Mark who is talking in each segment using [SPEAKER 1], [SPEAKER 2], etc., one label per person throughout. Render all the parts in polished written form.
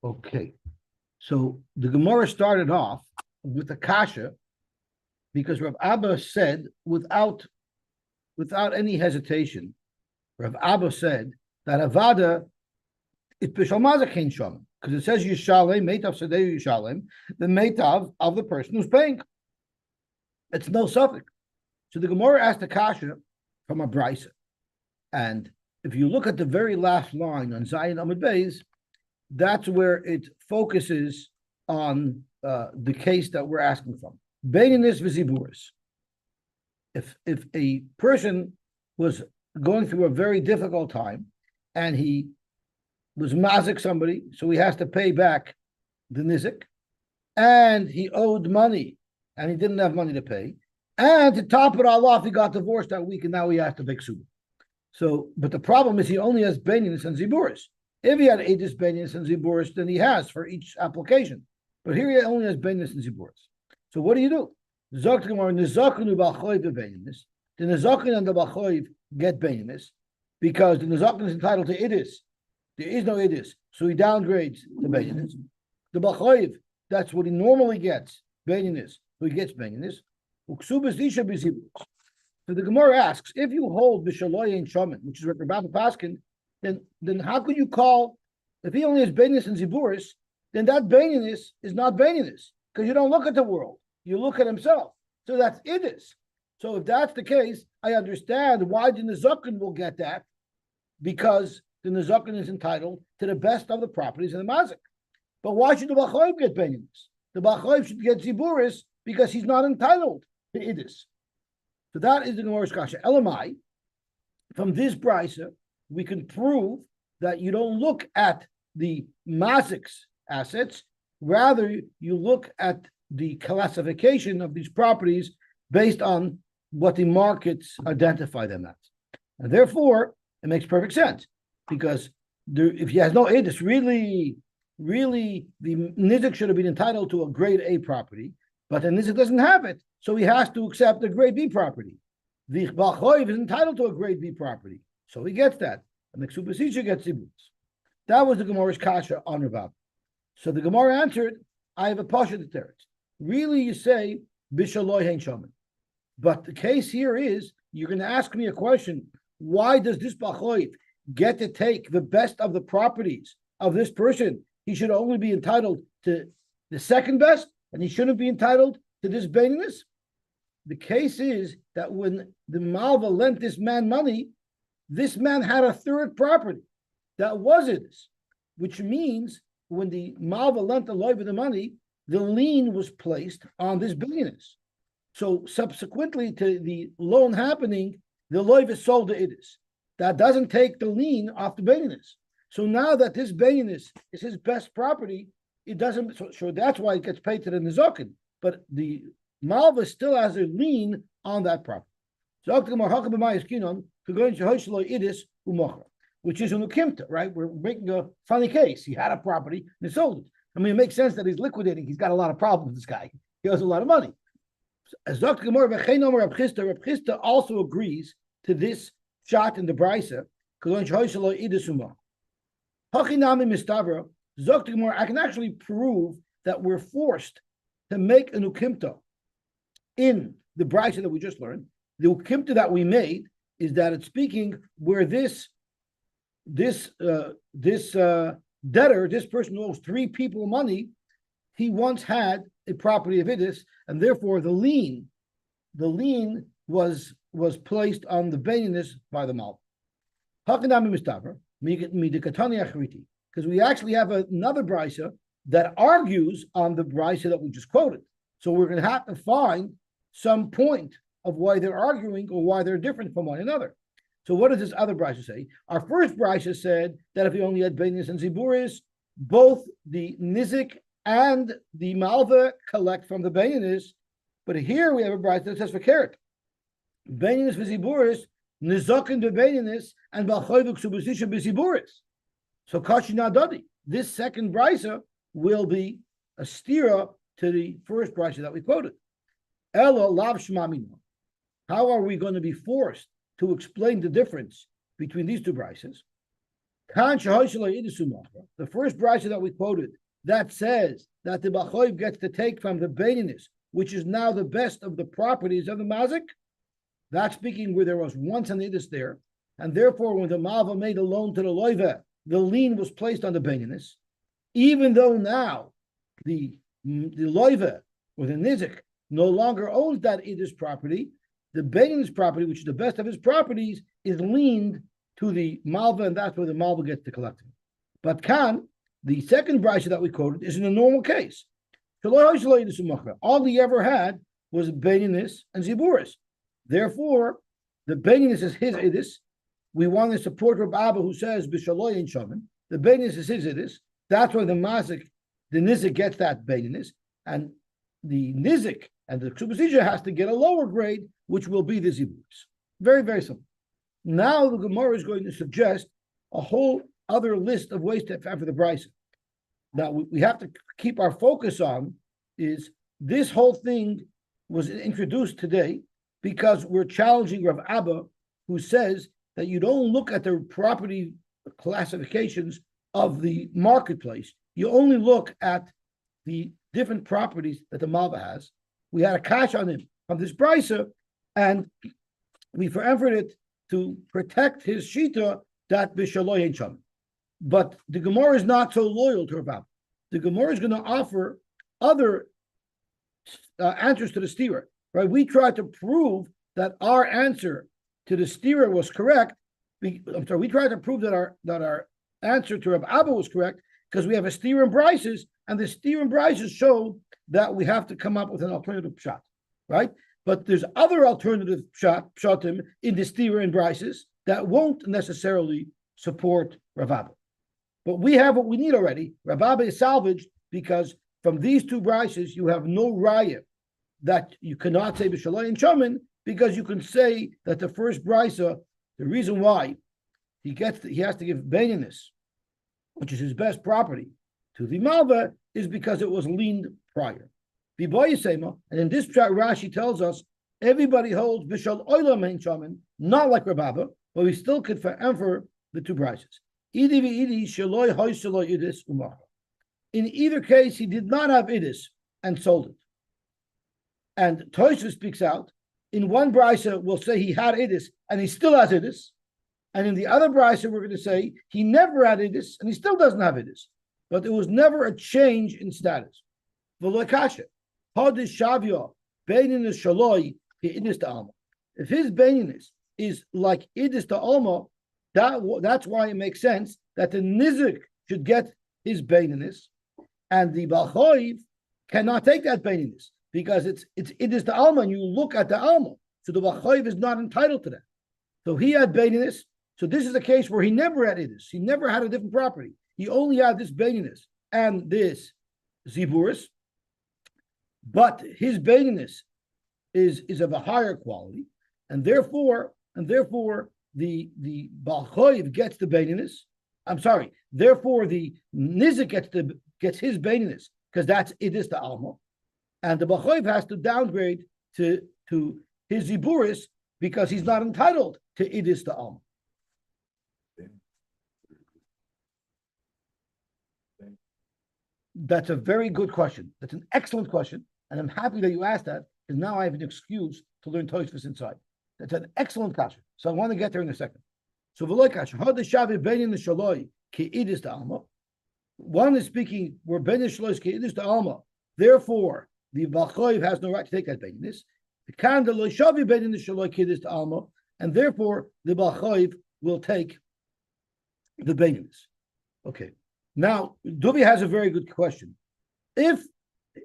[SPEAKER 1] Okay. So the Gemara started off with a kasha because Rav Abba said without any hesitation, Rav Abba said that Avada it b'shalmaza kain shalom because it says Yishalem meitav sadei Yishalem the meitav of the person who's paying. It's no suffix. So the Gemara asked the kasha from a brisa, and if you look at the very last line on Zayin Amud Beis, that's where it focuses on the case that we're asking from. Beininis v'ziburis. If a person was going through a very difficult time and he was mazik somebody, so he has to pay back the nizik, and he owed money and he didn't have money to pay, and to top it all off, he got divorced that week and now he has to pay ksuba. So, but the problem is he only has beininis and ziburis. If he had edis, beininis, and ziburis, then he has for each application. But here he only has beininis and ziburis. So what do you do? The nezakin and the bachoiv get beininis because the nezakin is entitled to edis. There is no edis, so he downgrades the beininis. The bachoiv, that's what he normally gets, beininis, so he gets beininis. Uksubas isha b'ziburis. So the Gemara asks, if you hold b'shaloy and shaman, which is what Rabbi Paskin, then how could you call, if he only has beinis and ziburis, then that beinis is not beinis, because you don't look at the world, you look at himself. So that's idis. So if that's the case, I understand why the nezakin will get that, because the nezakin is entitled to the best of the properties in the mazik. But why should the bachoiv get beinis? The bachoiv should get ziburis because he's not entitled to idis. So that is the Gemara's kasha. Elamai, from this brisa, we can prove that you don't look at the mazik's assets, rather you look at the classification of these properties based on what the markets identify them as. And therefore, it makes perfect sense, because if he has no edis, really, the nizik should have been entitled to a grade A property, but the nizik doesn't have it, so he has to accept a grade B property. The bachoiv is entitled to a grade B property, so he gets that. And the Ksubasisha gets Zibus. That was the Gemara's kasha on Rav. So the Gemara answered, I have a pasha to teretz. Really, you say, Bishaloi Hein Shaman. But the case here is, you're going to ask me a question, why does this bachoiv get to take the best of the properties of this person? He should only be entitled to the second best, and he shouldn't be entitled to this baininess. The case is that when the Malva lent this man money, this man had a third property that was it, which means when the Malva lent the loiva the money, the lien was placed on this billionaires. So subsequently to the loan happening, the loiva sold the idis. That doesn't take the lien off the billionaires. So now that this billionaires is his best property, it doesn't. So that's why it gets paid to the nizokin. But the Malva still has a lien on that property. So which is an ukimta, right? We're making a funny case. He had a property and he sold it. I mean, it makes sense that he's liquidating. He's got a lot of problems, this guy. He owes a lot of money. As Dr. Gemara Reb Chisda also agrees to this shot in the Brisa. I can actually prove that we're forced to make an ukimta in the Brisa that we just learned. The ukimta that we made is that it's speaking where this debtor, this person who owes three people money, he once had a property of idis, and therefore the lien was placed on the baininess by the mal. Because we actually have another brisa that argues on the brisa that we just quoted. So we're going to have to find some point of why they're arguing or why they're different from one another. So what does this other brisa say? Our first brisa said that if he only had bainis and ziburis, both the nizik and the malva collect from the bainis. But here we have a brisa that says for carrot. Bainis v'ziburis, nizokin b'bainis, and b'alchoivuk subusisha b'ziburis. So kashi nadadi. This second brisa will be a stira to the first brisa that we quoted. Ella lav shmamino. How are we going to be forced to explain the difference between these two brises? The first brisa that we quoted that says that the Bachoiv gets to take from the Baininus, which is now the best of the properties of the Mazik. That's speaking where there was once an Idis there, and therefore when the Malva made a loan to the Loiva, the lien was placed on the Baininus, even though now the Loiva or the Nizik no longer owns that Idis property. The Baininus property, which is the best of his properties, is liened to the Malva, and that's where the Malva gets to collect it. But Khan, the second brisa that we quoted, is in a normal case. All he ever had was Baininus and Ziburis. Therefore, the Baininus is his Idis. We want to support Reb Abba, who says B'Shaloy and Shaman. The Baininus is his Idis. That's why the Nizik gets that Baininus, and the Nizik and the Ksubasija has to get a lower grade, which will be the Ziburis. Very, very simple. Now the Gemara is going to suggest a whole other list of ways to have for the brisa. Now we have to keep our focus on is this whole thing was introduced today because we're challenging Rav Abba, who says that you don't look at the property classifications of the marketplace. You only look at the different properties that the Malva has. We had a cash on him from this brisa, and we forevered it to protect his shita that b'shaloy ain't sham. But the Gemara is not so loyal to Rav. The Gemara is going to offer other answers to the stira. Right? We tried to prove that our answer to the stira was correct. We tried to prove that our answer to Rav Abba was correct because we have a stira and brises, and the stira and brises show that we have to come up with an alternative pshat, right? But there's other alternative pshatim in the stira and brises that won't necessarily support Rav Abba. But we have what we need already. Rav Abba is salvaged because from these two brises you have no raya that you cannot say b'shalai and shaman, because you can say that the first brisa, the reason why he has to give Baininus, which is his best property, to the Malva, is because it was leaned prior. And in this track, Rashi tells us everybody holds b'shal oila main shaman, not like Rav Abba, but we still could forever the two brises. In either case, he did not have idis and sold it. And Tosha speaks out. In one brisa, we'll say he had idis and he still has idis. And in the other brisa, we're going to say he never had idis and he still doesn't have idis. But there was never a change in status. If his baininus is like idis to alma, that's why it makes sense that the nizik should get his baininus, and the balchoiv cannot take that baininus because it's idis to alma, and you look at the alma, so the balchoiv is not entitled to that. So he had baininus. So this is a case where he never had idis. He never had a different property. He only had this baininus and this ziburis, but his baininus is of a higher quality, and therefore the balchoiv gets the baininus. I'm sorry. Therefore, the nizik gets his baininus because that's idis to alma, and the balchoiv has to downgrade to his ziburis because he's not entitled to idis to alma. That's a very good question. That's an excellent question, and I'm happy that you asked that because now I have an excuse to learn Tosfos inside. That's an excellent question. So I want to get there in a second. So v'loy kasha, how the shavi beinin the shaloi ki idis to alma. One is speaking where beinin shaloi ki idis to alma. Therefore, the balchoiv has no right to take that beininus. The kan the loy shavi beinin the shaloi ki idis to alma, and therefore the balchoiv will take the beininus. Okay. Now Duvi has a very good question. If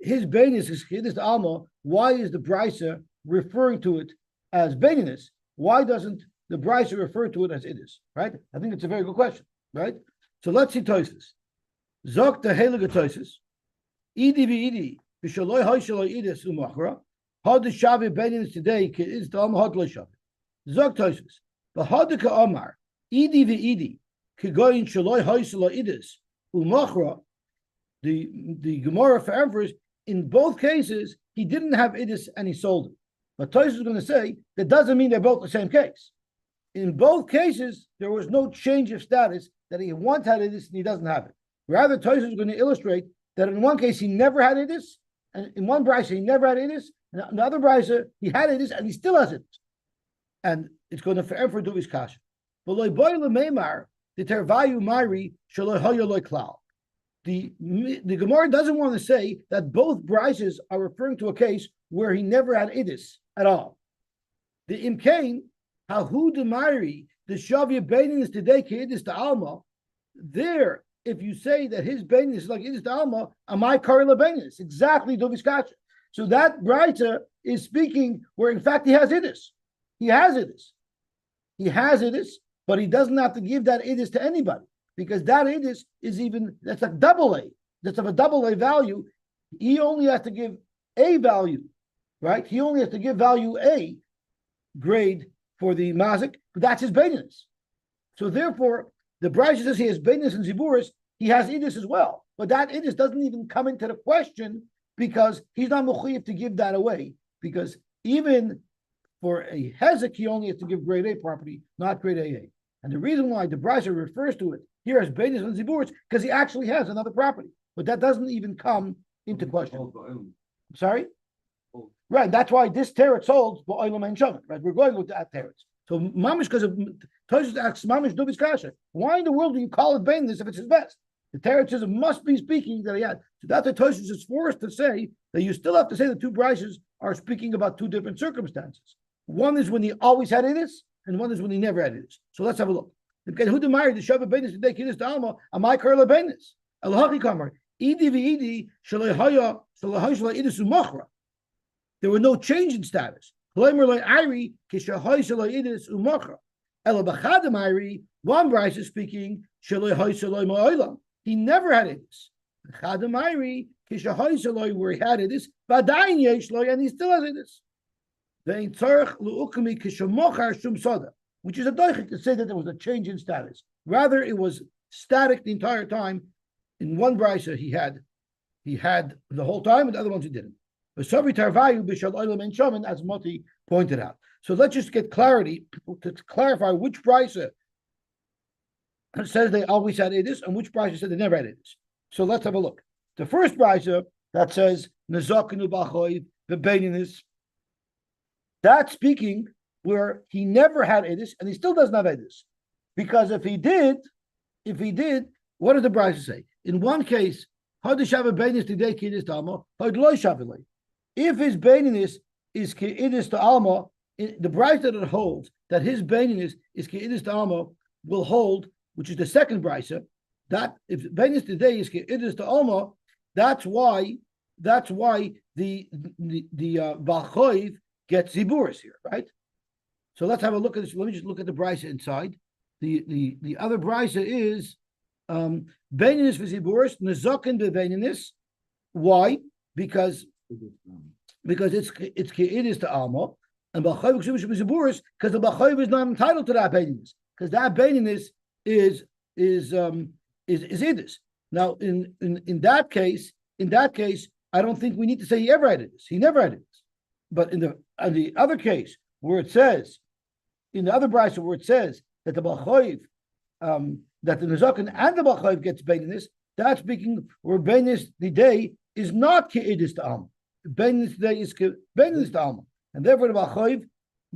[SPEAKER 1] his beininus is ki idis to alma, why is the brisa referring to it as beininus? Why doesn't the brisa refer to it as idis? Right? I think it's a very good question. Right? So let's see Tosfos. Zok the heilige Tosfos. Idi v'idi v'shaloi ha'shaloi idis umachra. Had the shavi beininus today is the alma had lo shavi. Zok Tosfos. V'hadika amar idi v'idi kigoyin shaloi ha'shaloi idis umachra. The Gemara forever in both cases he didn't have idis and he sold it. But Tosfos is going to say that doesn't mean they're both the same case. In both cases, there was no change of status that he once had Idis and he doesn't have it. Rather, Tosfos is going to illustrate that in one case he never had Idis, and in one brisa he never had Idis, and in the other brisa he had Idis and he still has it. And it's going to forever do his kasha. But loy boy lemeimar the tervayu mari shelo hoyo loy klal. The Gemara doesn't want to say that both brises are referring to a case where he never had Idis at all. The imkain hahu demari the shavya beininus today Idis to alma. There, if you say that his beininus is like Idis to alma, amai kari lebeininus exactly dovis kasha. So that brisa is speaking where in fact he has Idis. He has Idis. He has Idis, but he doesn't have to give that Idis to anybody because that Idis is that's a double A. That's of a double A value. He only has to give a value, right? He only has to give value A grade for the mazik, but that's his beininus. So therefore, the Brisa says he has beininus and ziburis. He has Idis as well, but that Idis doesn't even come into the question because he's not mechuyev to give that away because even for a hezek, he only has to give grade A property, not grade AA. And the reason why the Brisa refers to it here as beininus and ziburis because he actually has another property, but that doesn't even come into question. Sorry? Right, that's why this teretz holds ba'olam and shaman. Right, we're going with that teretz. So mamish, because of Tosfos asks mamish dubis kasha. Why in the world do you call it beininus if it's his best? The teretz says it must be speaking that he had. So that's the Tosfos is forced to say that you still have to say the two brises are speaking about two different circumstances. One is when he always had Idis, and one is when he never had Idis. So let's have a look. Who married the Shabbat Beinis today? Kiddush to Alma. Amai Karla Beinis. Elahachi Kamar. Idi v'idi shalehaya shalehaya Idis umachra. There were no change in status. One Bryce is speaking, he never had it. Where he had it is, and he still has it. Which is a doichik to say that there was a change in status. Rather, it was static the entire time. In one Bryce he had the whole time, and the other ones he didn't. As Moti pointed out. So let's just get clarity to clarify which Brisa says they always had Idis and which Brisa said they never had Idis. So let's have a look. The first Brisa that says Nezakinu B'Choiv B'Beininis, that's speaking where he never had Idis and he still doesn't have Idis. Because if he did, what does the Brisa say? In one case, if his beininus is ke'idis to alma, the Brisa that it holds that his beininus is ke'idis to alma will hold, which is the second Brisa, that if beininus today is ke'idis to alma, that's why the Ba'choiv gets ziburis here, right? So let's have a look at this. Let me just look at the Brisa inside. The other Brisa is beininus for ziburis nezakin beininus. Why? Because it's ke'idis to alma, and b'chayiv k'shuvah shebeziburis, because the b'chayiv is not entitled to that beininus, because that beininus is idis. Now, in that case, I don't think we need to say he ever had idis. He never had idis. But in the other case where it says, in the other brisa where it says that the b'chayiv, that the nezakin and the b'chayiv gets beininus, that's speaking where beininus the day is not ke'idis to alma. Beininus today is beininus to alma, and therefore the b'chayiv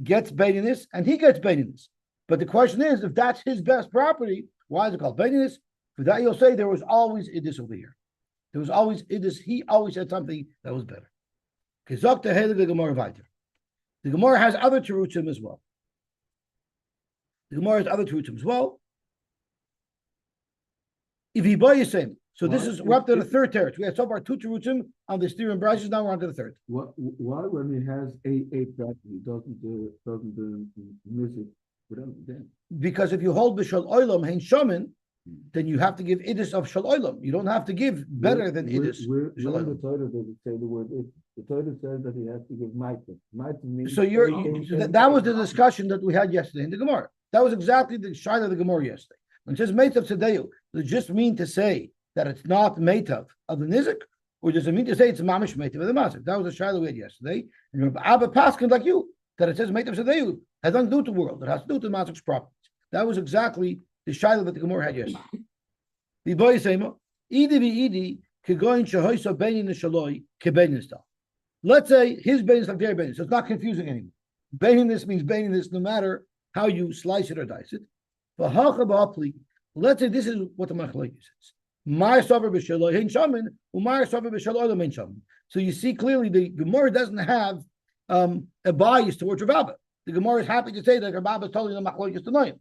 [SPEAKER 1] gets beininus and he gets beininus. But the question is, if that's his best property, why is it called beininus? For that you'll say there was always idis over here. There was always idis. He always had something that was better. The Gemara has other terutzim as well. If he buy same. So this is we're up to the third territory. We had so far two terutzim on the steer and branches. Now we're on to the third.
[SPEAKER 2] Why when he has a property doesn't do music without them?
[SPEAKER 1] Because if you hold b'shal olam hein shaman, then you have to give idis of shal olam. You don't have to give better than idis.
[SPEAKER 2] Where in the Torah does it say the word idis? The Torah says that he has to give ma'ita. Ma'ita means.
[SPEAKER 1] So that was the discussion that we had yesterday in the Gemara. That was exactly the shayla of the Gemara yesterday. When it says meitav tzedeu, does it just mean to say that it's not meitav of the nizik, or does it mean to say it's mamish meitav of the mazik? That was the shayla we had yesterday. And Abba Paskin like you that it says meitav tzedeu has nothing to do with the world. It has to do with the mazik's properties. That was exactly the shiloh that the Gemara had yesterday. The boy sema, idi kegoin shehoisa beinin shaloi kebeinin stal. Let's say his bein is like their bein, so it's not confusing anymore. Baininess means baininess, no matter how you slice it or dice it. Let's say this is what the machlokes says. So you see clearly the Gemara doesn't have a bias towards Rabba. The Gemara is happy to say that Rabba is totally the machlokes to know him.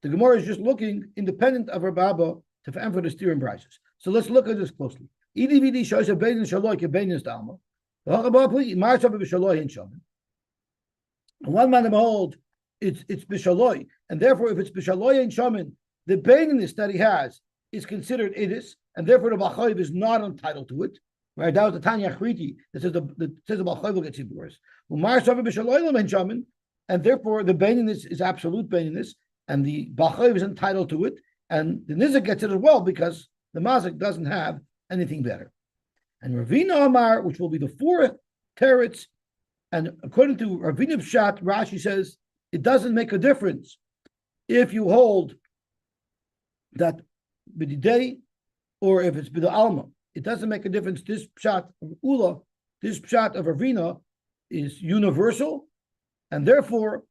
[SPEAKER 1] The Gemara is just looking independent of Rabba to for the steer and prices. So let's look at this closely. One man behold, it's bishaloi, and therefore, if it's bishaloi and shaman, the baininess that he has is considered idis, and therefore the bachayiv is not entitled to it. Right? That was the Tanya Achriti that says the bachayiv will get siburis. Umar shaman bishaloi and shaman, and therefore the baininess is absolute baininess, and the bachayiv is entitled to it, and the nizik gets it as well because the mazik doesn't have anything better. And Ravina Amar, which will be the fourth teretz. And according to Ravina Pshat, Rashi says it doesn't make a difference if you hold that b'didei or if it's b'da alma. It doesn't make a difference. This Pshat of Ula, this Pshat of Ravina is universal, and therefore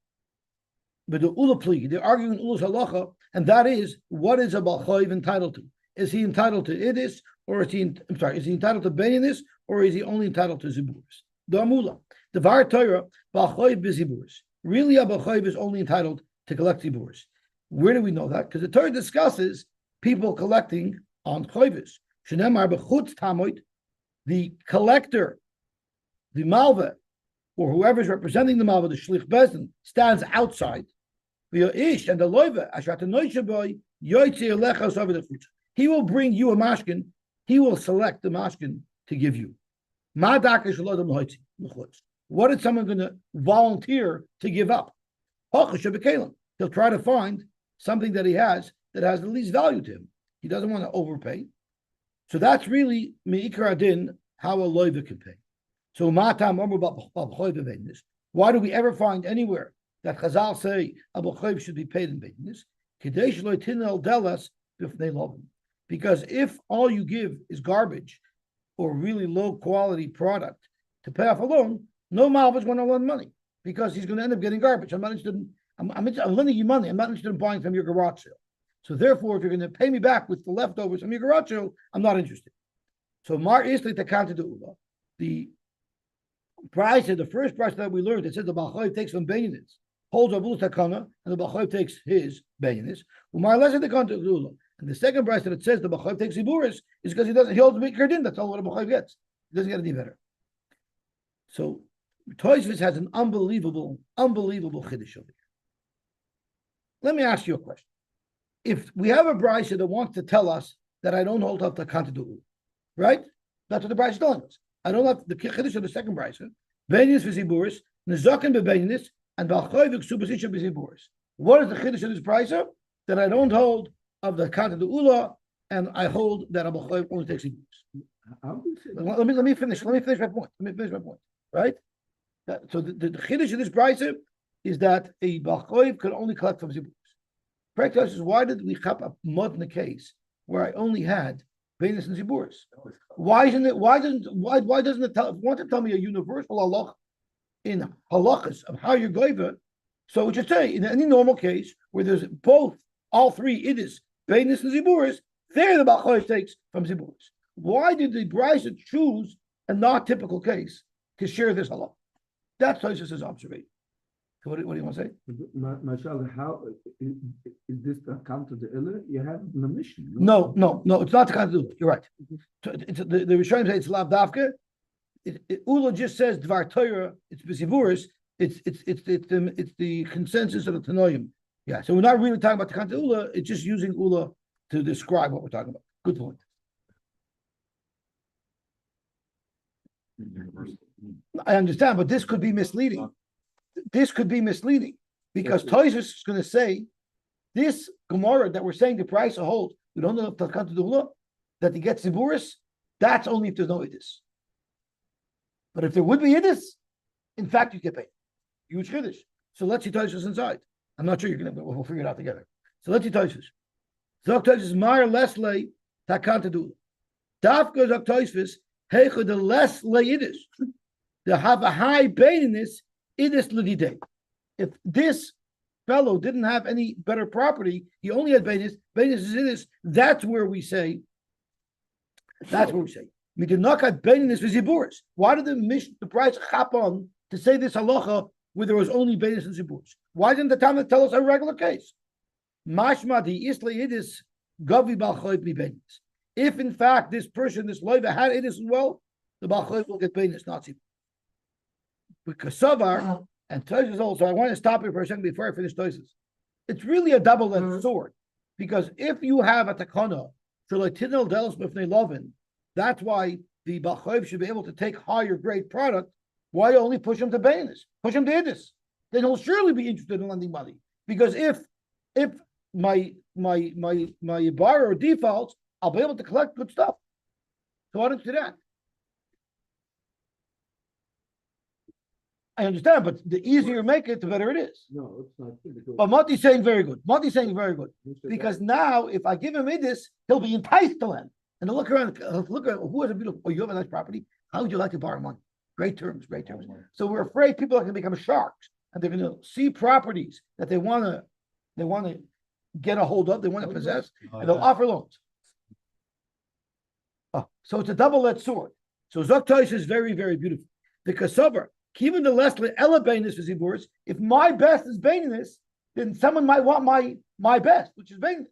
[SPEAKER 1] b'da Ula pli. They're arguing Ula's halacha, and that is what is a balchayiv entitled to? Is he entitled to idis, or is he? Is he entitled to beinis, or is he only entitled to ziburis? The Amula. The Var Torah, B'achoiv b'ziburis. Really, a B'achoiv is only entitled to collect ziburis. Where do we know that? Because the Torah discusses people collecting on choivis. Shenemar b'chutz tamoid, the collector, the malva, or whoever is representing the malva, the shlich bezdin, stands outside. The ish and the loiva, ashat noichaboy, yoytzi elechos over the chutz. He will bring you a mashkin. He will select the mashkin to give you. Ma dakash lodam hoytzi l'chutz. What is someone going to volunteer to give up? He'll try to find something that he has that has the least value to him. He doesn't want to overpay. So that's really me'ikar adin, how a loiva can pay. So why do we ever find anywhere that Chazal say a b'choiv should be paid in beinis? Because if all you give is garbage or really low quality product to pay off a loan, no malva is going to lend money because he's going to end up getting garbage. I'm not interested in, I'm lending you money. I'm not interested in buying from your garage sale. So therefore, if you're going to pay me back with the leftovers from your garage sale, I'm not interested. So Mar Isli Takanta de Ula, the price, the first price that we learned, it says the Balchayiv takes from Benyanis, holds Abul Takana, and the Balchayiv takes his Benyanis. Umar Lesa Takanta de Ula. And the second price that it says the Balchayiv takes Iburis is because he holds Mikar Din. That's all what a Balchayiv gets. He doesn't get any better. So Tosfos has an unbelievable chiddush over here. Let me ask you a question. If we have a brisa that wants to tell us that I don't hold up the Kanta Du'u, right? That's what the brisa is telling us. I don't have the chiddush of the second brisa. Beinis v'ziburis, nezaken bebeinis, and b'alchoy v'ksubasisha b'ziburis. What is the chiddush of this brisa? That I don't hold of the Kanta Du'ula, and I hold that a b'alchoy only takes ziburis. Let me finish my point. Right? So the chiddush of this brisa is that a balchoiv could only collect from ziburis. Practice is why did we chap a mud in the case where I only had beinis and ziburis? Why doesn't it tell? If you want to tell me a universal halach in halachas of how you're goiva, so we should say in any normal case where there's all three idis beinis and ziburis, there the balchoiv takes from ziburis. Why did the brisa choose a not typical case to share this halach? That's Tosfos' observation. So what do you want to say?
[SPEAKER 2] Marshal, how is this the account of the Iller? You have the mission.
[SPEAKER 1] No, it's not the account of the You're right. The Rishonim say it's lav davka. Ula just says Dvar Torah. It's b'zivuris. It's the consensus of the Tanoim. Yeah. So we're not really talking about the account of Ula. It's just using Ula to describe what we're talking about. Good point. I understand, but this could be misleading. This could be misleading because Tosfos is going to say this Gemara that we're saying the price of hold, we don't know if Takanta Dula, that he gets Ziburis, that's only if there's no Idis. But if there would be Idis, in fact, you get paid. Huge Chiddush. So let's see Tosfos inside. I'm not sure we'll figure it out together. So let's see Tosfos. Zoktois is Mar Leslie Takantadu. Dafka Zoktois Heicha the less Leidis. To have a high baininess, Idis Ludide. If this fellow didn't have any better property, he only had bainis is Idis, that's where we say. We did not have baininess with Ziburis. Why did the price chap on to say this halacha where there was only bainis and Ziburis? Why didn't the Talmud tell us a regular case? Mashma the Isla Idis Gavi Balchoiv mi bainis. If in fact this person, this loiva had Idis as well, the Balchoiv will get bainis, not Ziburis. Because Savar and Tosis also, I want to stop here for a second before I finish Tosis. It's really a double-edged sword, because if you have a takana for Latinal Delos B'fnei Lovin, that's why the Balchoiv should be able to take higher grade product. Why only push him to Bainis? Push him to Idis. Then he'll surely be interested in lending money. Because if my borrower defaults, I'll be able to collect good stuff. So why don't you do that? I understand, but the easier you make it, the better it is.
[SPEAKER 2] No, it's not good.
[SPEAKER 1] But Mati's saying very good. Mati's saying very good. Because now, if I give him Idis, he'll be enticed to lend. And he'll look around, look at who has a beautiful, oh, you have a nice property? How would you like to borrow money? Great terms, great terms. So we're afraid people are going to become sharks, and they're going to see properties that they want to get a hold of, they want to possess, and they'll offer loans. Oh, so it's a double-edged sword. So Zoktois is very, very beautiful. The Kasover, even the less elebainus is Ziburis. If my best is baininess, then someone might want my best, which is baininess.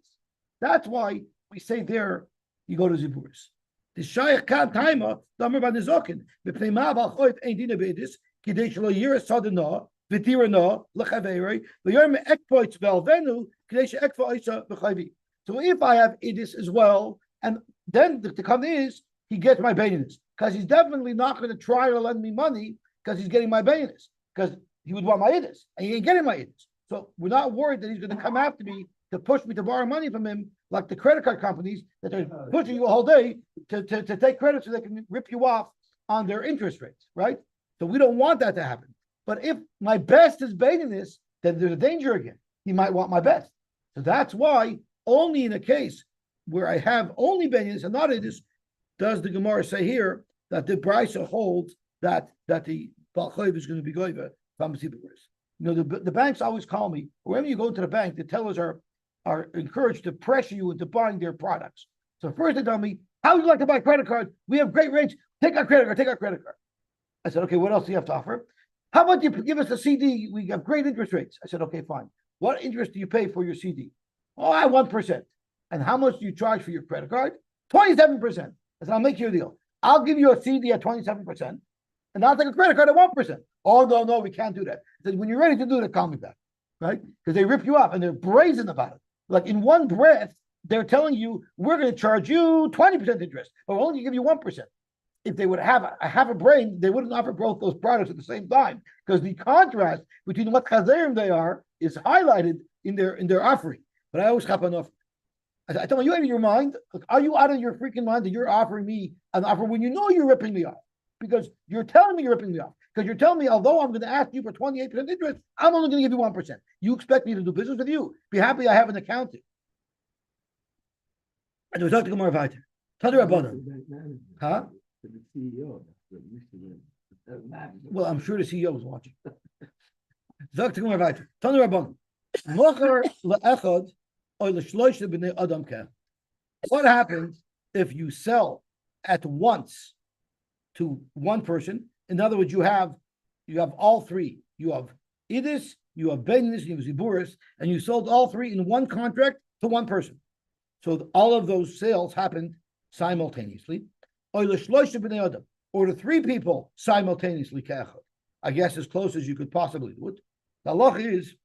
[SPEAKER 1] That's why we say there you go to Ziburis. The Shaykh Khan Taima, Damer Ban Nizokin, B'pnei Ma Balchoiv Ein Dina Beidis, Kidei Shelo Yira Sadana, V'tirana, L'Chaveri, V'yom Ekpoitz Velvenu, Kidei She'ekvo Isa B'chayvi. So if I have Idis as well, and then the come is, he gets my baininess. Because he's definitely not going to try to lend me money because he's getting my baininess. Because he would want my Idis, and he ain't getting my Idis. So we're not worried that he's going to come after me to push me to borrow money from him, like the credit card companies that are pushing you a whole day to take credit so they can rip you off on their interest rates, right? So we don't want that to happen. But if my best is baininess, then there's a danger again. He might want my best. So that's why only in a case where I have only baininess and not Idis, does the Gemara say here that the Brisa holds that the Balchoiv is going to be goiva from Ziburis. You know, the banks always call me. Whenever you go to the bank, the tellers are encouraged to pressure you into buying their products. So first they tell me, how would you like to buy credit cards? We have great rates. Take our credit card. I said, okay, what else do you have to offer? How about you give us a CD? We have great interest rates. I said, okay, fine. What interest do you pay for your CD? Oh, I 1%. And how much do you charge for your credit card? 27%. I said, I'll make you a deal. I'll give you a CD at 27%, and I'll take a credit card at 1%. Oh, no, we can't do that. I said, when you're ready to do that, call me back, right? Because they rip you off, and they're brazen about it. Like in one breath, they're telling you, we're going to charge you 20% interest, but we'll only give you 1%. If they would have a brain, they wouldn't offer both those products at the same time, because the contrast between what chazerim they are is highlighted in their offering. But I always have enough. I tell them, you out of your mind? Are you out of your freaking mind that you're offering me an offer when you know you're ripping me off? Because you're telling me you're ripping me off. Because you're telling me, although I'm going to ask you for 28% interest, I'm only going to give you 1%. You expect me to do business with you? Be happy I have an accountant. And we talk to Gemara Vayter. Tadar Rabbanan. Huh?
[SPEAKER 2] The CEO.
[SPEAKER 1] Well, I'm sure the CEO is watching. Talk to Gemara Vayter. Tadar Rabbanan. Mocher le'echad or l'shlosh b'nei adam keh. What happens if you sell at once to one person? In other words, you have all three. You have Idis, you have Bainis, you have Ziburis, and you sold all three in one contract to one person. So all of those sales happened simultaneously. Or the three people simultaneously. I guess as close as you could possibly do it. The halacha is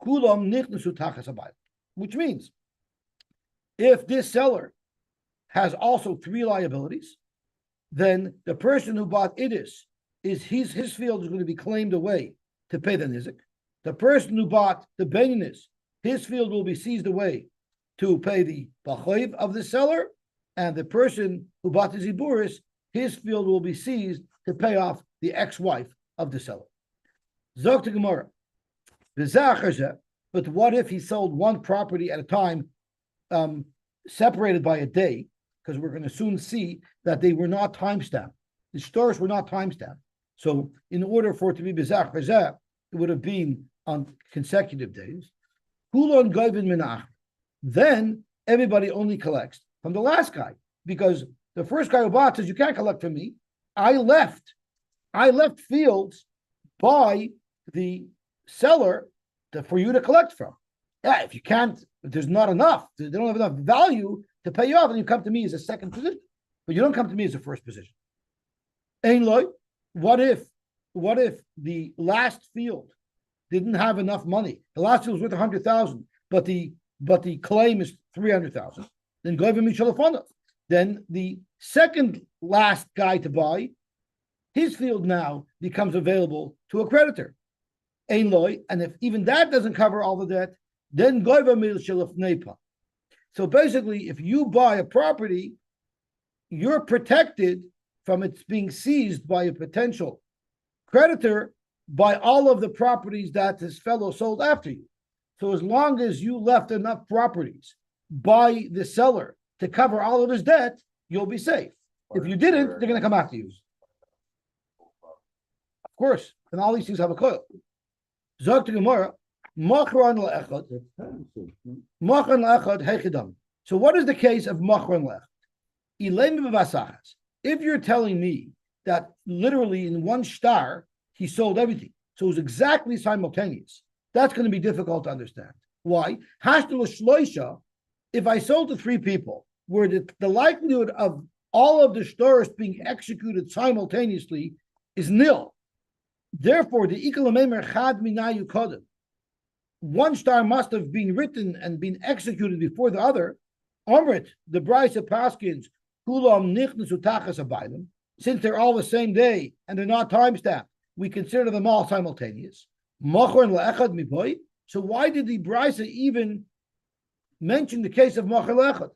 [SPEAKER 1] kulam nichnasu tachas habayit, which means if this seller has also three liabilities, then the person who bought Idis his field is going to be claimed away to pay the nizik. The person who bought the Bainis, his field will be seized away to pay the Balchoiv of the seller, and the person who bought the Ziburis, his field will be seized to pay off the ex-wife of the seller. Zok to Gemara. But what if he sold one property at a time separated by a day, because we're going to soon see that they were not timestamped. The stores were not timestamped. So in order for it to be bezach bezach, it would have been on consecutive days. Hulon goivin minach. Then everybody only collects from the last guy, because the first guy who bought says, you can't collect from me. I left fields by the seller for you to collect from. Yeah, if you can't, if there's not enough, they don't have enough value to pay you off, and you come to me as a second position, but you don't come to me as a first position. Ein loy, what if the last field didn't have enough money? The last field was worth 100,000, but the claim is 300,000. Then go over Mishalafonov. Then the second last guy to buy, his field now becomes available to a creditor. Ein loy, and if even that doesn't cover all the debt, then go over Mishalafoneva. So basically, if you buy a property, you're protected from its being seized by a potential creditor by all of the properties that this fellow sold after you. So as long as you left enough properties by the seller to cover all of his debt, you'll be safe. If you didn't, they're going to come after you. Of course, and all these things have a coil. Zog to Gemara, Machran le'echad. Machran le'echad hechidam. So what is the case of Machran le'echad? If you're telling me that literally in one star, he sold everything, so it was exactly simultaneous, that's going to be difficult to understand. Why? If I sold to three people, where the likelihood of all of the stores being executed simultaneously is nil. Therefore, the ikalamemer chad minayu kodem. One star must have been written and been executed before the other. Omrit, the Brisa Paskins, kulam nichnasu tachas abayim. Since they're all the same day and they're not timestamped, we consider them all simultaneous. Machor le'echad miboy. So why did the Brisa even mention the case of Machor le'echad?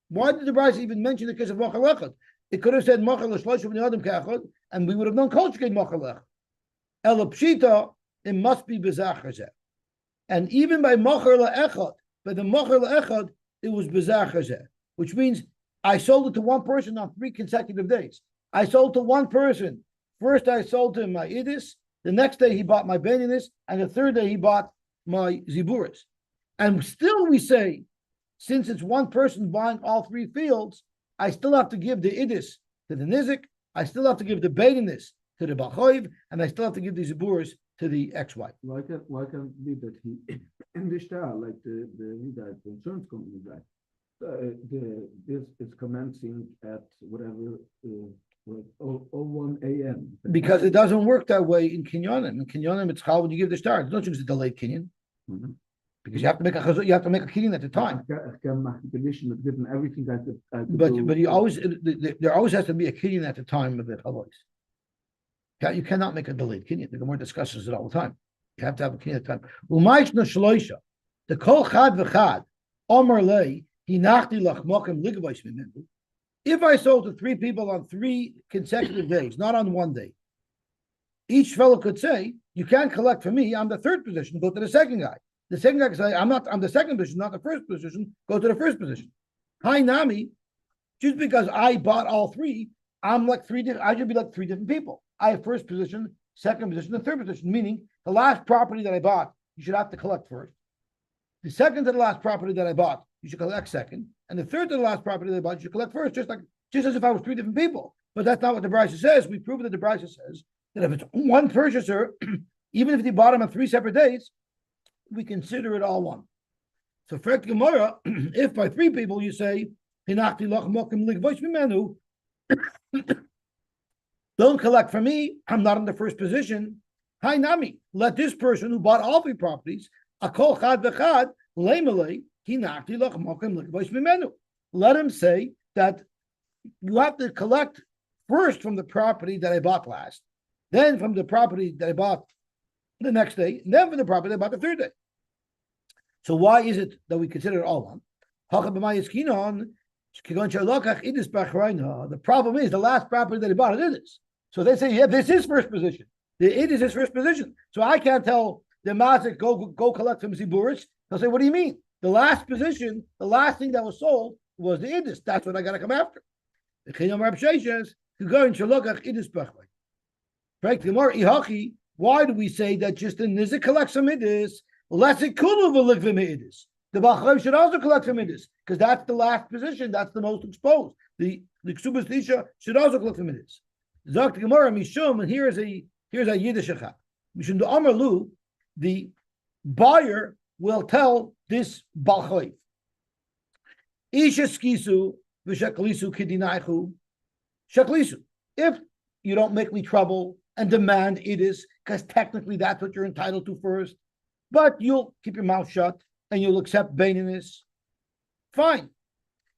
[SPEAKER 1] Why did the Brisa even mention the case of Machor le'echad? It could have said Machor le'shlosh b'nei adam k'echad, and we would have known kol shkein Machor le'echad. El pshita, it must be bezach hazeh. And even by Machor le'echad, by the Machor le'echad, it was bezach hazeh, which means I sold it to one person on 3 consecutive days. I sold to one person. First, I sold to him my idis. The next day, he bought my beninus. And the third day, he bought my ziburis. And still we say, since it's one person buying all 3 fields, I still have to give the idis to the nizik. I still have to give the beninus to the bachoiv. And I still have to give the ziburis to the ex-wife.
[SPEAKER 2] Why can't it be that he, in the star, like the insurance company guy, this is commencing at whatever 01 a.m.
[SPEAKER 1] Because it doesn't work that way in kinyonim. In kinyonim, it's how when you give the star. It's not just a delayed kinyon. Mm-hmm. Because you have to make a kinyon at the time.
[SPEAKER 2] Given everything
[SPEAKER 1] but you always there always has to be a kinyon at the time of the halos. You cannot make a delayed kinyon. The Gemara discusses it all the time. You have to have a kinyon at the time. The kol chad v'chad omer lei. If I sold to 3 people on 3 consecutive days, not on one day, each fellow could say, you can't collect from me, I'm the 3rd position, go to the second guy. The second guy could say, I'm the 2nd position, not the 1st position, go to the 1st position. Hi Nami, just because I bought all 3, I'm like 3 different, I should be like 3 different people. I have 1st position, 2nd position, and 3rd position, meaning the last property that I bought, you should have to collect first. The second to the last property that I bought, you should collect second, and the third to the last property that I bought, you should collect first, just as if I was 3 different people. But that's not what the Brisa says. We prove that the Brisa says that if it's one purchaser, even if he bought them on 3 separate days, we consider it all one. So for Gemara, if by 3 people you say, don't collect from me, I'm not in the 1st position. Hi Nami, let this person who bought all 3 properties, akol chad v'chad, leimelei, let him say that you have to collect first from the property that I bought last, then from the property that I bought the next day, and then from the property that I bought the 3rd day. So why is it that we consider it all one? The problem is the last property that he bought it is. So they say, yeah, this is 1st position. It is his 1st position. So I can't tell the mazik go collect from Ziburis. They'll say, what do you mean? The last position, the last thing that was sold was the idis. That's what I got to come after. The Chinam Rab Sheshes to go in Shalokach idis Bechway. Why do we say that just the Nizik collects some idis? Less it could have a idis. The Bachlev should also collect from idis because that's the last position. That's the most exposed. The Ksubas Tisha should also collect from idis. Zok Gemara Mishum, and here's a Yiddish achak. Mishum the Amar Lu, the buyer will tell this Balchoiv. Isha skisu v'shaklisu kidinaichu shaklisu. If you don't make me trouble and demand idis, because technically that's what you're entitled to first, but you'll keep your mouth shut and you'll accept baininess, fine.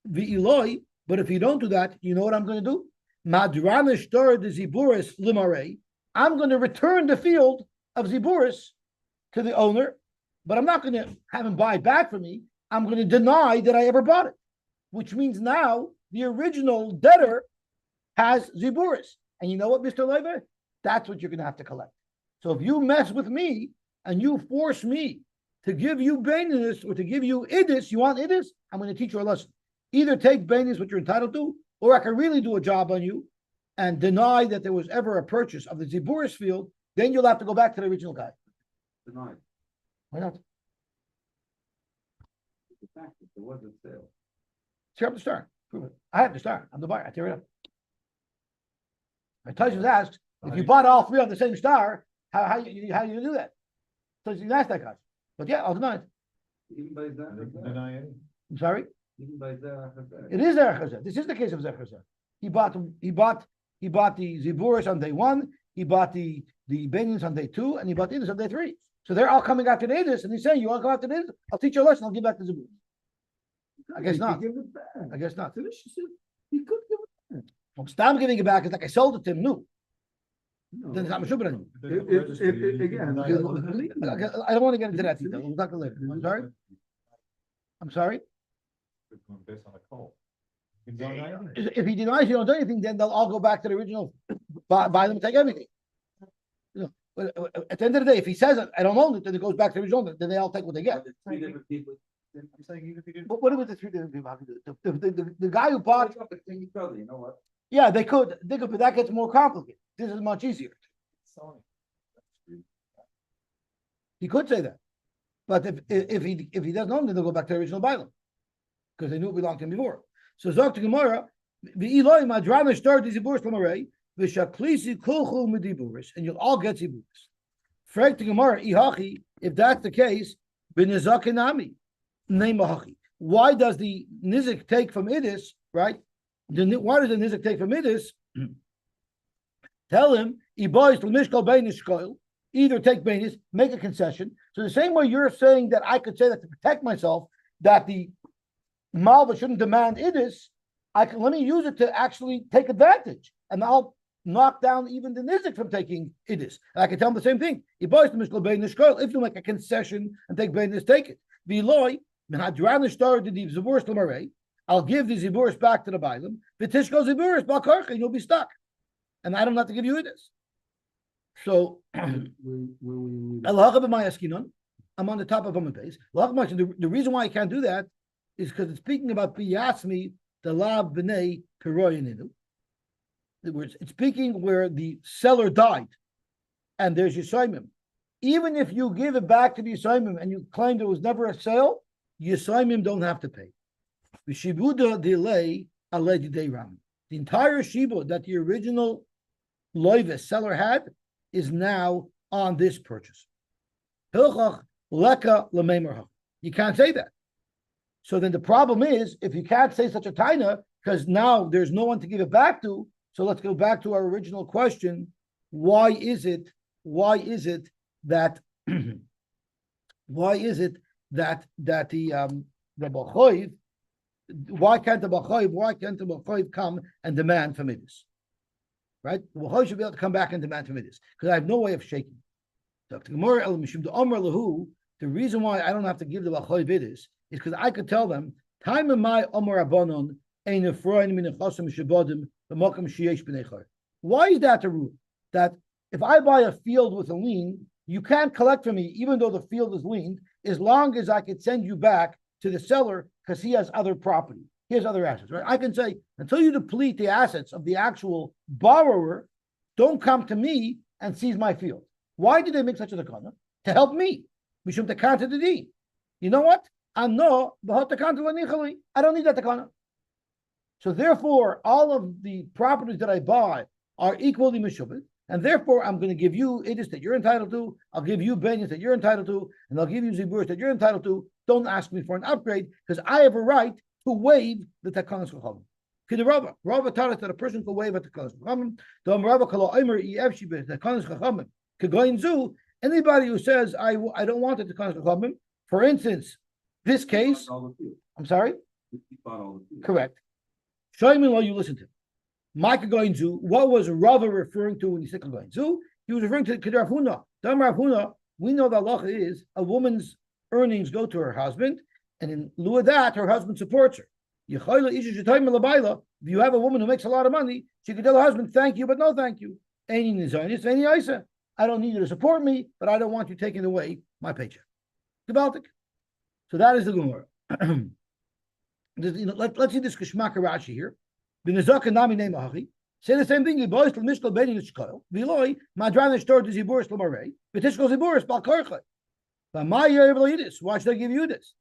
[SPEAKER 1] V'iloi, but if you don't do that, you know what I'm going to do? Madranish tor de ziburis limare. I'm going to return the field of ziburis to the owner, but I'm not going to have him buy it back from me. I'm going to deny that I ever bought it, which means now the original debtor has ziburis. And you know what, Mr. Lever? That's what you're going to have to collect. So if you mess with me and you force me to give you baininess or to give you idis, you want idis? I'm going to teach you a lesson. Either take baininess, what you're entitled to, or I can really do a job on you and deny that there was ever a purchase of the ziburis field. Then you'll have to go back to the original guy.
[SPEAKER 2] Deny.
[SPEAKER 1] Why not?
[SPEAKER 2] The fact that there was a sale.
[SPEAKER 1] Tear up the star. Prove it. I have the star. I'm the buyer. I tear it up. Taisus asks, if you bought all three on the same star, how do you do that? So you ask that guy. But yeah, I'll deny it.
[SPEAKER 2] Even by that.
[SPEAKER 1] I'm sorry?
[SPEAKER 2] Even by that.
[SPEAKER 1] It is Zerach Hazeh. This is the case of Zerach Hazeh. He bought the Ziburis on day one, he bought the Benins on day two, and he bought the Idis on day three. So they're all coming after the Idis, and he's saying, you want to go after the Idis? I'll teach you a lesson, I'll give back the Ziburis. I guess not.
[SPEAKER 2] Give it back.
[SPEAKER 1] I guess not.
[SPEAKER 2] He could give it back.
[SPEAKER 1] Well, stop giving it back is like I sold it to him new.
[SPEAKER 2] No.
[SPEAKER 1] Then it's not Meshubah anymore.
[SPEAKER 2] Again,
[SPEAKER 1] I don't want to get into that detail. We'll talk later. I'm sorry? I'm sorry?
[SPEAKER 3] Based on a call.
[SPEAKER 1] If he denies you don't do anything, then they'll all go back to the original, buy them and take everything. You know, but at the end of the day, if he says I don't own it, then it goes back to the original, then they all take what they get.
[SPEAKER 2] three different people.
[SPEAKER 3] I'm saying even if he didn't.
[SPEAKER 1] But what about the three different people? How can you do it? The guy who bought,
[SPEAKER 2] You know what?
[SPEAKER 1] yeah, they could, but that gets more complicated. This is much easier. He could say that, but if he doesn't own it, they'll go back to the original Bailam because they knew it belonged to him before. So Zok to Gemara, v'iloi madrana shtar diziburis lamarei v'shaklisi kulchu mediburis, and you'll all get ziburis. Frag to Gemara, ihachi, if that's the case, b'nizakinami, name hachi. Why does the nizik take from idis, right? Why does the nizik take from idis? Tell him, either take bainis, make a concession. So the same way you're saying that I could say that to protect myself, that the Malva shouldn't demand idis, let me use it to actually take advantage, and I'll knock down even the nizik from taking idis. And I can tell him the same thing. If you make a concession and take bainis, take it. I'll give the ziburis back to the bailam. V'tishko ziburis b'karcha, and you'll be stuck. And I don't have to give you idis. So, I'm on the top of Amud Beis. The reason why I can't do that is because it's speaking about biyasmi the lav b'nei peroyaninu. In other words, it's speaking where the seller died, and there's Yisayimim. Even if you give it back to the Yisayimim and you claim there was never a sale, Yisayimim don't have to pay. The shibuda delay aledi day ram. The entire shibud that the original loives seller had is now on this purchase. You can't say that. So then the problem is, if you can't say such a taina, because now there's no one to give it back to, so let's go back to our original question. Why is it that the Bachoiv, why can't the Bachoiv come and demand from Midas? Right? The Bachoiv should be able to come back and demand from Midas, because I have no way of shaking. The reason why I don't have to give the Bachoiv is because I could tell them, time in my Omer Abonon, why is that the rule? That if I buy a field with a lien, you can't collect from me, even though the field is liened, as long as I could send you back to the seller because he has other property. He has other assets, right? I can say, until you deplete the assets of the actual borrower, don't come to me and seize my field. Why did they make such a takana? To help me. Mishum takanta didi. You know what? I don't need that takana. So therefore, all of the properties that I buy are equally mishubit, and therefore I'm going to give you idis that you're entitled to. I'll give you benyas that you're entitled to, and I'll give you ziburis that you're entitled to. Don't ask me for an upgrade because I have a right to waive the takanas chachamim. Rava taught us that a person can waive at the takanas chachamim. Anybody who says I don't want the takanas chachamim, for instance, this case. I'm sorry. Correct. Shaimin law, you listen to. Micah going to, what was Rava referring to when he said going to? He was referring to Kedar Huna. Dam Rav Huna, we know the halacha is a woman's earnings go to her husband, and in lieu of that, her husband supports her. If you have a woman who makes a lot of money, she can tell her husband, thank you, but no thank you. I don't need you to support me, but I don't want you taking away my paycheck. Baltic. So that is the Gemara. Let's see this Kishmaka Rashi here. Say the same thing. Why should I give you this?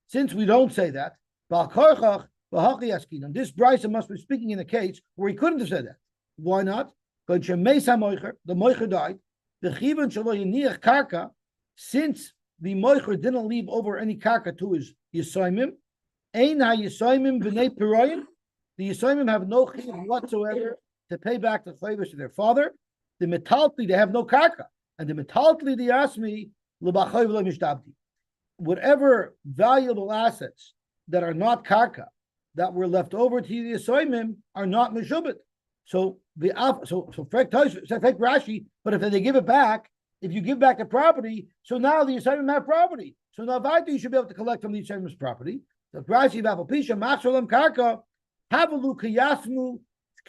[SPEAKER 1] Since we don't say that, and this Bryson must be speaking in a case where he couldn't have said that. Why not? The moicher died. The chivon karka, since the moicher didn't leave over any karka to his yisoimim, ein ha-yisoimim b'nei piroyim. The yisoimim have no chiv whatsoever to pay back the favors to their father. The metaltli, they have no karka, and the metaltli they ask me l'bachayv l'mishtabdi. Whatever valuable assets that are not karka that were left over to the yisoimim are not meshubit. So fake Rashi, but if they give it back, if you give back the property, so now the Yisraelim have property. So now Vaita, you should be able to collect from the Yisraelim's property. The Rashi Vapapisha, Maxolam Karka, Havalu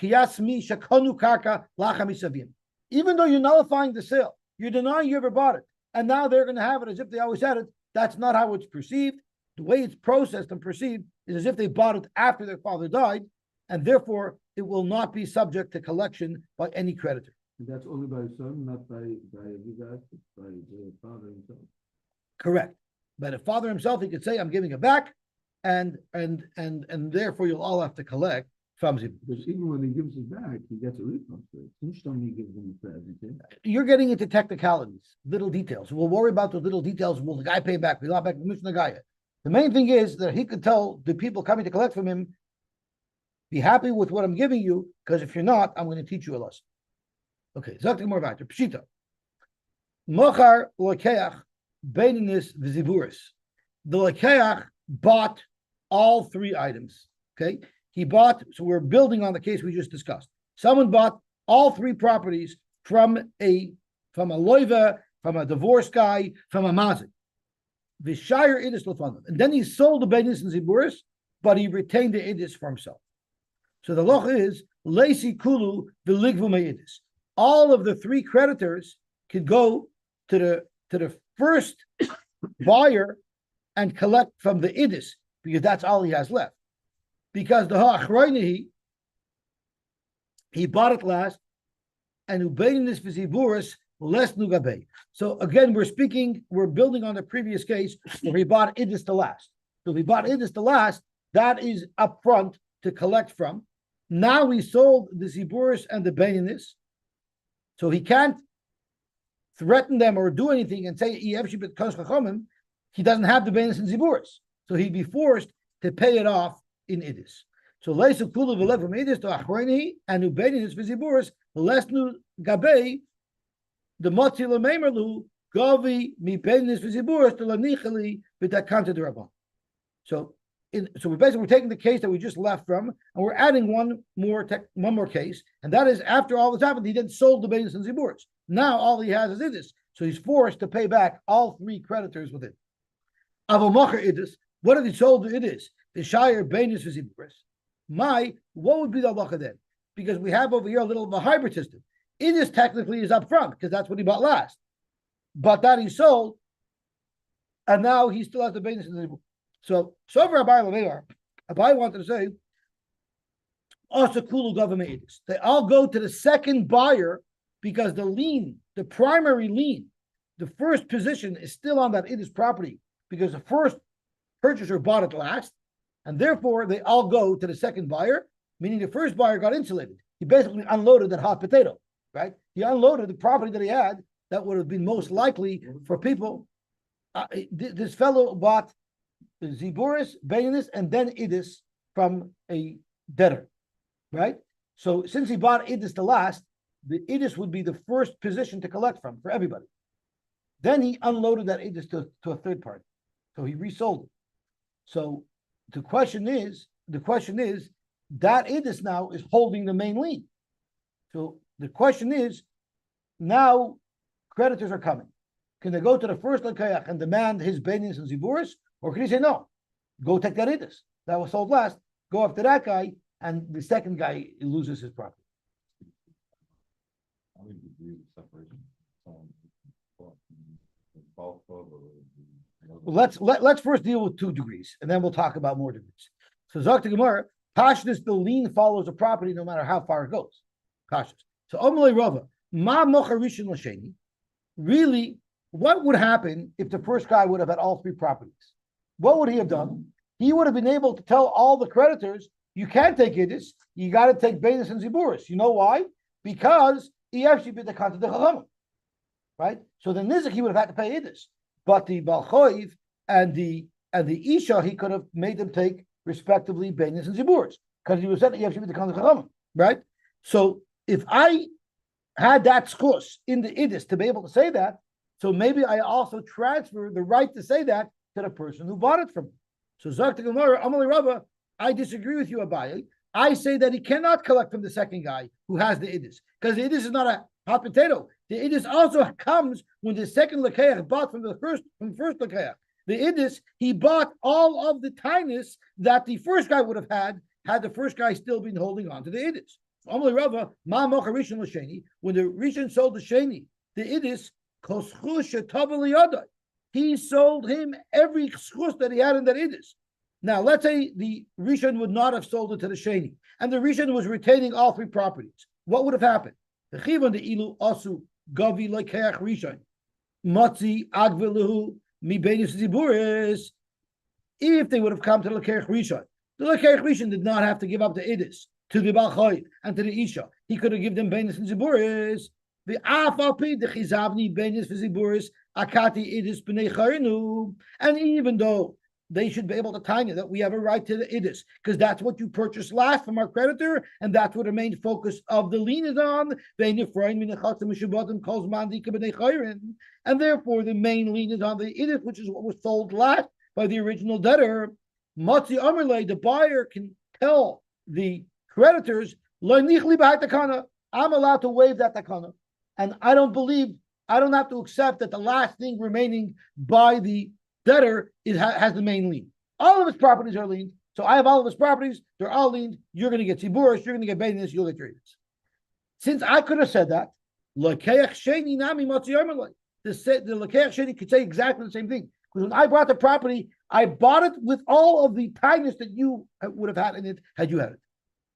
[SPEAKER 1] Kiyasmi Shakonu Karka Lachamisavim. Even though you're nullifying the sale, you're denying you ever bought it, and now they're going to have it as if they always had it. That's not how it's perceived. The way it's processed and perceived is as if they bought it after their father died, and therefore it will not be subject to collection by any creditor.
[SPEAKER 2] That's only by the son, not by the father himself.
[SPEAKER 1] Correct. By the father himself, he could say, "I'm giving it back," and therefore you'll all have to collect from him.
[SPEAKER 2] Because even when he gives it back, he gets a refund for it. Each time he gives him a present.
[SPEAKER 1] You're getting into technicalities, little details. We'll worry about those little details. Will the guy pay back? Will not back the guy? The main thing is that he could tell the people coming to collect from him, be happy with what I'm giving you, because if you're not, I'm going to teach you a lesson. Okay, Zaktik more about Pshita. Mochar Lokeach Beininis Viziburis. The Lokeach bought all three items. Okay, he bought, so we're building on the case we just discussed. Someone bought all three properties from a loiva, from a divorced guy, from a mazik. Vishayir idis lefanov. And then he sold the Beininis and Ziburis, but he retained the idis for himself. So the loch is Lesi Kulu Viligvu Meidis. All of the three creditors could go to the first buyer and collect from the idis, because that's all he has left. Because the ha'achroinihi, he bought it last, and ubeinis v'ziburis less nugabei. So again, we're building on the previous case where he bought idis the last. So if he bought idis the last, that is upfront to collect from. Now he sold the ziburis and the beinis, so he can't threaten them or do anything and say he doesn't have the beinis and ziburis, so he'd be forced to pay it off in idis. So leisu kulu v'lev from idis to achroinihi and ubeinis v'ziburis lesnu gabei the motzi lemeimerlu gavi mi beinis v'ziburis to lanichali b'takanta derabon. So we're taking the case that we just left from, and we're adding one more case, and that is after all this happened, he then sold the beinis and ziburis. Now all he has is idis, so he's forced to pay back all three creditors with it. Avomacher idis, what if he sold the idis? The shire beinis and ziburis. What would be the halacha then? Because we have over here a little of a hybrid system. Idis technically is up front because that's what he bought last, but that he sold and now he still has the Beinus and the Zibur. So for Abai wanted to say, also Kulu government. They all go to the second buyer because the lien, the primary lien, the first position is still on that Idis property because the first purchaser bought it last, and therefore they all go to the second buyer, meaning the first buyer got insulated. He basically unloaded that hot potato, right? He unloaded the property that he had that would have been most likely for people. This fellow bought Ziburis, Bainis, and then Idis from a debtor, right? So since he bought Idis the last, the Idis would be the first position to collect from for everybody. Then he unloaded that Idis to a third party. So he resold it. So the question is, that Idis now is holding the main lien. So the question is, now creditors are coming. Can they go to the first Lekayach and demand his Bainis and Ziburis? Or can he say, no, go take that Idis that was sold last, go after that guy, and the second guy loses his property.
[SPEAKER 3] I would agree with separation. Both of
[SPEAKER 1] Well, let's first deal with 2 degrees, and then we'll talk about more degrees. So Zakta Gemara, Pashtus, the lien follows the property no matter how far it goes. Pashtus. So Omalei Rava, Ma Mocharishin Lasheni. Really, what would happen if the first guy would have had all 3 properties? What would he have done? He would have been able to tell all the creditors, you can't take Idis, you got to take Beinus and Ziburis. You know why? Because he actually bid the Kanta de Chachamim. Right? So the Nizik, he would have had to pay Idis. But the Balchoiv and the Isha, he could have made them take respectively Beinus and Ziburis. Because he was said that you have to be the Kanta de Chachamim. Right? So if I had that skus in the Idis to be able to say that, so maybe I also transfer the right to say that to the person who bought it from me. So Zakta Gemara, Amalei Rava, I disagree with you, Abaye. I say that he cannot collect from the second guy who has the Idis, because the Idis is not a hot potato. The Idis also comes when the second Lekayach bought from the first Lekayach. The Idis, he bought all of the tinus that the first guy would have had the first guy still been holding on to the Idis. Amalei Rava, Ma Mocha Rishon L'Sheni, when the Rishon sold the Sheni, the Idis, he sold him every schus that he had in that Idis. Now, let's say the Rishon would not have sold it to the Sheni, and the Rishon was retaining all 3 properties. What would have happened? The Chivon the Ilu Asu Gavi Lekeach Rishon Matzi Agvilahu Mi Beinus Ziburis. If they would have come to the Lekeach Rishon did not have to give up the Idis to the Balchoy and to the Isha. He could have given them Beinus and Ziburis. The Afapi, the Chizavni Beinus Ziburis Akati Idis B'nei Charinu. And even though they should be able to tell you that we have a right to the Idis, because that's what you purchased last from our creditor, and that's what the main focus of the lien is on. And therefore, the main lien is on the Idis, which is what was sold last by the original debtor. Matzi Amerle, the buyer can tell the creditors, I'm allowed to waive that takana. And I don't have to accept that the last thing remaining by the debtor has the main lien. All of his properties are liened. So I have all of his properties. They're all liened. You're going to get Ziburis. You're going to get Beinus. You'll get your Idis. Since I could have said that, the Lekeach Sheni could say exactly the same thing. Because when I bought the property, I bought it with all of the tightness that you would have had in it had you had it.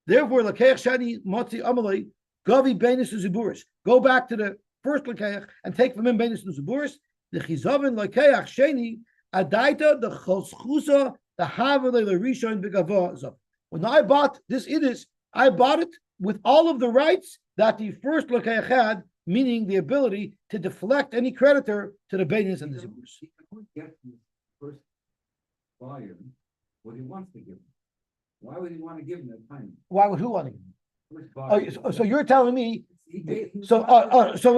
[SPEAKER 1] Therefore, Lekeach Sheni Matzi Amalei Gavi Beinus Ziburis. Go back to the first Lekeach and take from him Beinus and Ziburis. The Chizavin Lekeach Sheni Adaita the Choschusa the Havele the Rishon B'Gavah. When I bought this Idis, I bought it with all of the rights that the first Lekeach had, meaning the ability to deflect any creditor to the Beinus and the Ziburis.
[SPEAKER 2] He could get the first buyer what he wants to give him. Why would he want to give him that time?
[SPEAKER 1] Why would who want to give him?
[SPEAKER 2] First buyer.
[SPEAKER 1] So you're telling me? So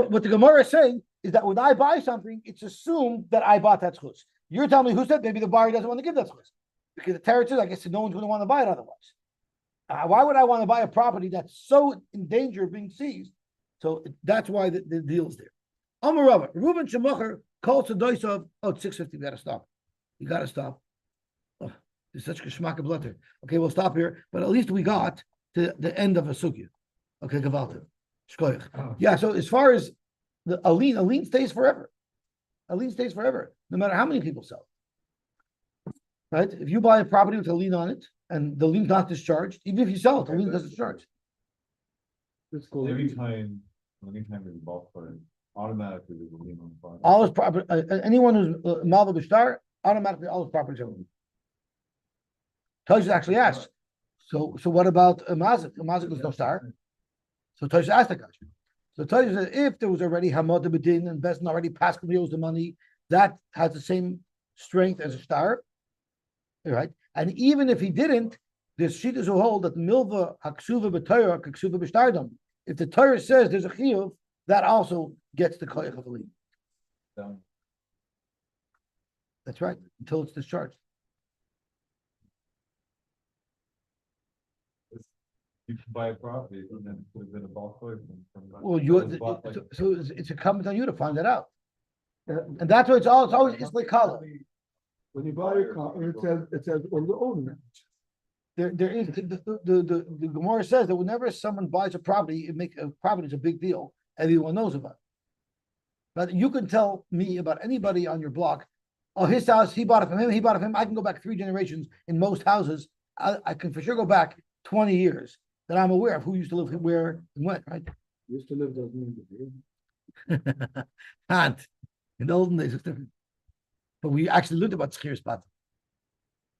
[SPEAKER 1] what the Gemara is saying is that when I buy something, it's assumed that I bought that schus. You're telling me who said maybe the buyer doesn't want to give that schus because the Torah says, I guess no one's going to want to buy it otherwise. Why would I want to buy a property that's so in danger of being seized? So that's why the deal is there. Amar Rava, Reuben Shemacher calls to Doisov. Oh, it's 6:50. We got to stop. You got to stop. Oh, there's such geschmack of blutter. Okay, we'll stop here. But at least we got to the end of a sugya. Okay, Gavalta. Yeah. So as far as a lien stays forever. A lien stays forever, no matter how many people sell. Right? If you buy a property with a lien on it and the lien's not discharged, even if you sell it, the lien doesn't discharge.
[SPEAKER 2] It's called.
[SPEAKER 3] Anytime there's a bulk purchase, automatically there's a lien on the property.
[SPEAKER 1] All his property, anyone who's malva b'shtar, automatically all his properties are lien. Tosh actually asked, so what about a mazik? A mazik is no star. So Tosh asked the question. So Tosh said, if there was already hamad b'din and Bezdin already passed owes the money, that has the same strength as a star. Right? And even if he didn't, the shittas will hold that milva haksuva b'Torah haksuva b'shtardom. If the Torah says there's a chiyuv, that also gets the koyach of a lien.
[SPEAKER 3] Done.
[SPEAKER 1] That's right, until it's discharged.
[SPEAKER 3] You can buy a property and then put it in a bulk purchase from.
[SPEAKER 1] Well, so it's incumbent on you to find that out,
[SPEAKER 2] Uh,
[SPEAKER 1] and that's what it's always it's like color.
[SPEAKER 2] When you buy a car, it says on the owner.
[SPEAKER 1] There is the Gemara says that whenever someone buys a property, it make a property is a big deal. Everyone knows about it. But you can tell me about anybody on your block. Oh, his house, he bought it from him. He bought it from him. I can go back 3 generations in most houses. I can for sure go back 20 years that I'm aware of who used to live where and when. Right?
[SPEAKER 2] Used to live doesn't mean to be.
[SPEAKER 1] Can't. In the olden days, it's different. But we actually learned about Schir Spot.